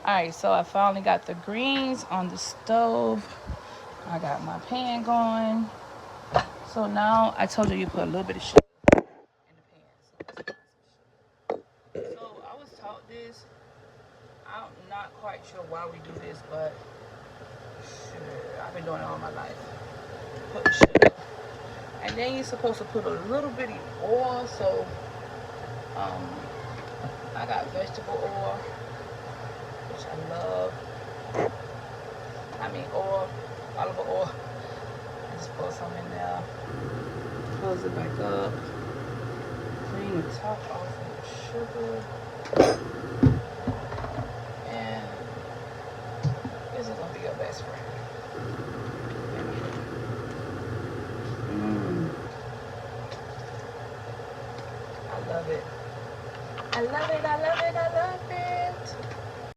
Alright, so I finally got the greens on the stove. I got my pan going. So now I told you put a little bit of sugar in the pan. So I was taught this. I'm not quite sure why we do this, but shit, I've been doing it all my life. Put the sugar. And then you're supposed to put a little bitty oil. So um, I got vegetable oil, which I love. I mean oil, olive oil. I just put some in there. Close it back up. Clean the top off of the sugar.